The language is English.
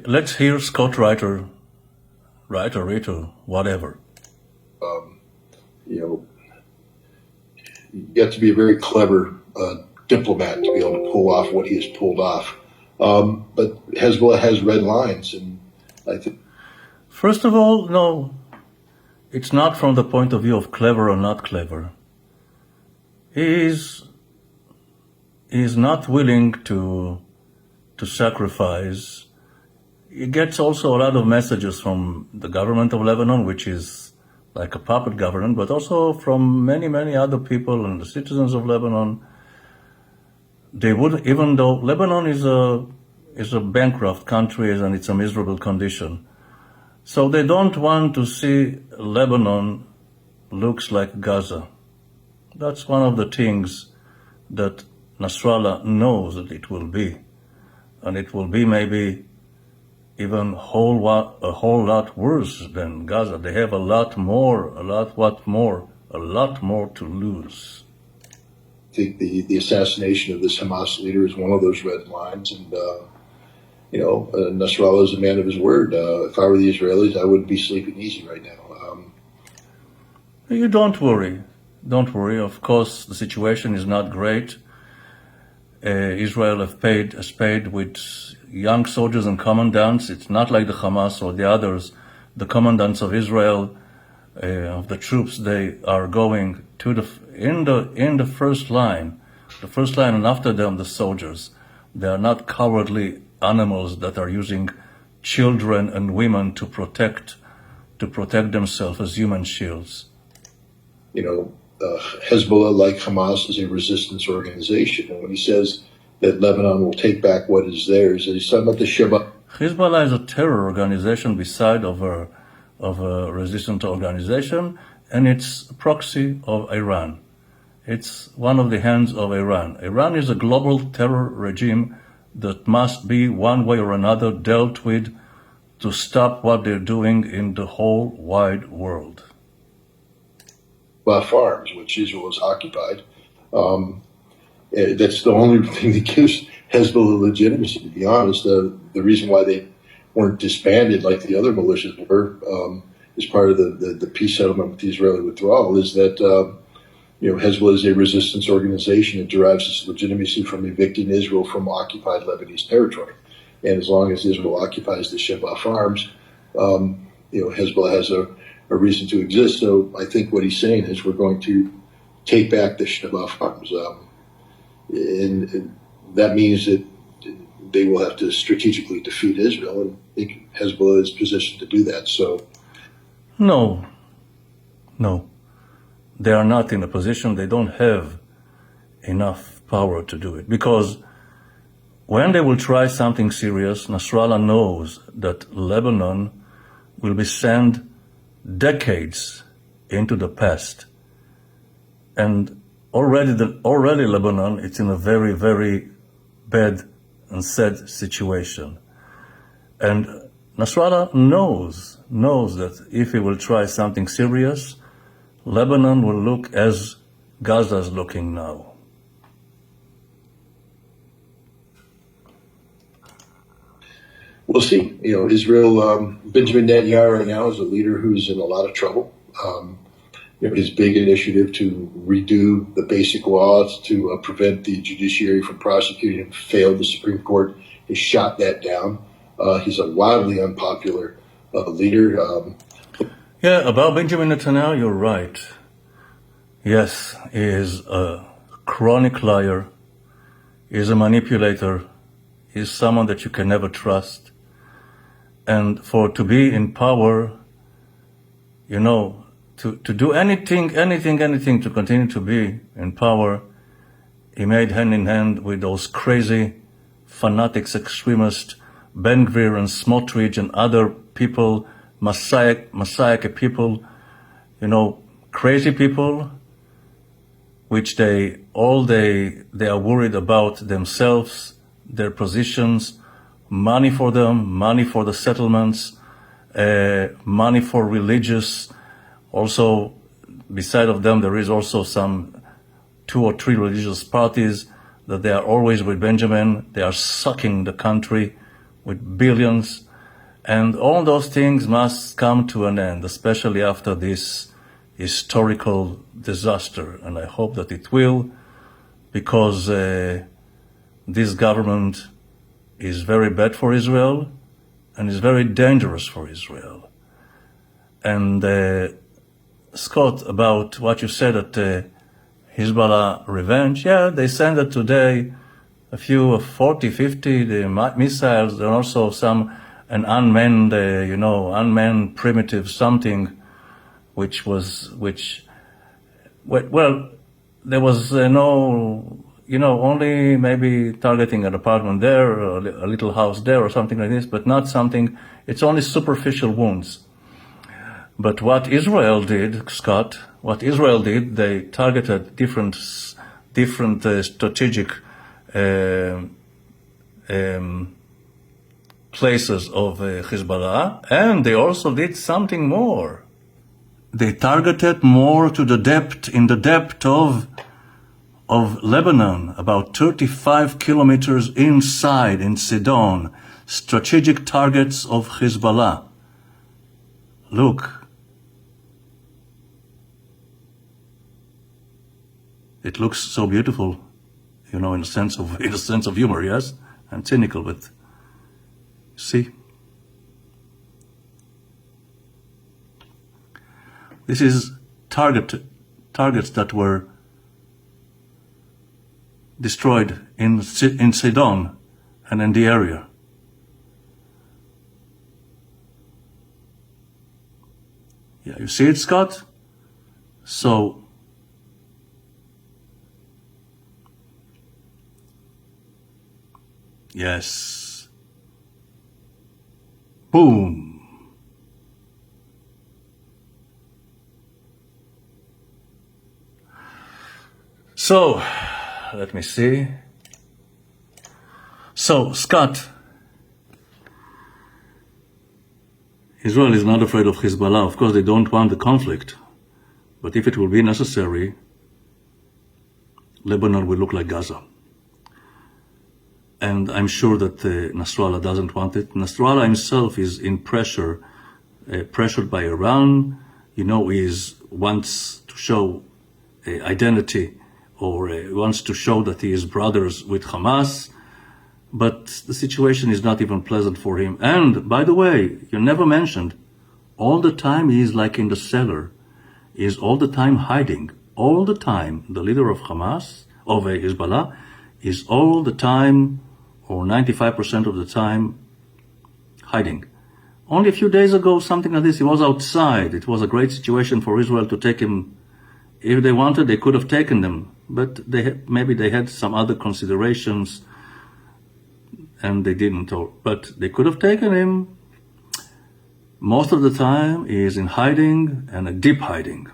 let's hear Scott Reiter, whatever. You know, you have to be a very clever diplomat to be able to pull off what he has pulled off. But Hezbollah has red lines, and I think. First of all, no, it's not from the point of view of clever or not clever. He is not willing to sacrifice. He gets also a lot of messages from the government of Lebanon, which is like a puppet government, but also from many, many other people and the citizens of Lebanon. They would, even though Lebanon is a bankrupt country and it's a miserable condition, so they don't want to see Lebanon looks like Gaza. That's one of the things that Nasrallah knows that it will be, and it will be maybe even a whole lot worse than Gaza. They have a lot more to lose. I think the assassination of this Hamas leader is one of those red lines, and Nasrallah is a man of his word. If I were the Israelis, I wouldn't be sleeping easy right now. You don't worry. Don't worry. Of course, the situation is not great. Israel has paid with young soldiers and commandants. It's not like the Hamas or the others. The commandants of Israel, of the troops, they are going to in the first line, and after them the soldiers. They are not cowardly animals that are using children and women to protect themselves as human shields. Hezbollah, like Hamas, is a resistance organization. And when he says that Lebanon will take back what is theirs, he's talking about the Shabbat. Hezbollah is a terror organization beside of a resistance organization, and it's a proxy of Iran. It's one of the hands of Iran. Iran is a global terror regime that must be one way or another dealt with to stop what they're doing in the whole wide world. Farms, which Israel has occupied. That's the only thing that gives Hezbollah legitimacy, to be honest. The reason why they weren't disbanded like the other militias were, as part of the peace settlement with the Israeli withdrawal, is that Hezbollah is a resistance organization. It derives its legitimacy from evicting Israel from occupied Lebanese territory. And as long as Israel occupies the Sheba farms, Hezbollah has a reason to exist. So I think what he's saying is we're going to take back the Sheba farms. And that means that they will have to strategically defeat Israel, and I think Hezbollah is positioned to do that. So, No. They are not in a position, they don't have enough power to do it. Because when they will try something serious, Nasrallah knows that Lebanon will be sent decades into the past. And already Lebanon, it's in a very, very bad and sad situation. And Nasrallah knows that if he will try something serious, Lebanon will look as Gaza is looking now. We'll see. Israel, Benjamin Netanyahu right now is a leader who's in a lot of trouble. His big initiative to redo the basic laws to prevent the judiciary from prosecuting him failed. The Supreme Court has shot that down. He's a wildly unpopular leader. Yeah, about Benjamin Netanyahu, you're right. Yes, he is a chronic liar. He is a manipulator. He is someone that you can never trust. And to be in power, to do anything to continue to be in power, he made hand in hand with those crazy fanatics, extremists, Ben Gvir and Smotrich and other people, Messiah people, crazy people, which they are worried about themselves, their positions, money for them, money for the settlements, money for religious. Also, beside of them, there is also some 2 or 3 religious parties that they are always with Benjamin. They are sucking the country with billions. And all those things must come to an end, especially after this historical disaster. And I hope that it will, because this government is very bad for Israel and is very dangerous for Israel. And Scott, about what you said at Hezbollah revenge, yeah, they sent it today, a few 40, 50 missiles, and also an unmanned, unmanned primitive something, well, there was only maybe targeting an apartment there, or a little house there, or something like this, but not something, it's only superficial wounds. But what Israel did, Scott, they targeted different strategic places of Hezbollah, and they also did something more. They targeted more in the depth of Lebanon, about 35 kilometers inside in Sidon, strategic targets of Hezbollah. Look. It looks so beautiful, in a sense of humor, yes, and cynical, but see, this is targets that were destroyed in Sidon and in the area. Yeah, you see it, Scott? So, yes. Boom. So, let me see. So, Scott, Israel is not afraid of Hezbollah. Of course, they don't want the conflict. But if it will be necessary, Lebanon will look like Gaza. And I'm sure that Nasrallah doesn't want it. Nasrallah himself is in pressured by Iran. He wants to show identity, or wants to show that he is brothers with Hamas. But the situation is not even pleasant for him. And, by the way, you never mentioned, all the time he is like in the cellar. He is all the time hiding. All the time, the leader of Hezbollah, is all the time, or 95% of the time, hiding. Only a few days ago, something like this, he was outside. It was a great situation for Israel to take him. If they wanted, they could have taken them. But maybe they had some other considerations, and they didn't. But they could have taken him. Most of the time, he is in hiding, and a deep hiding.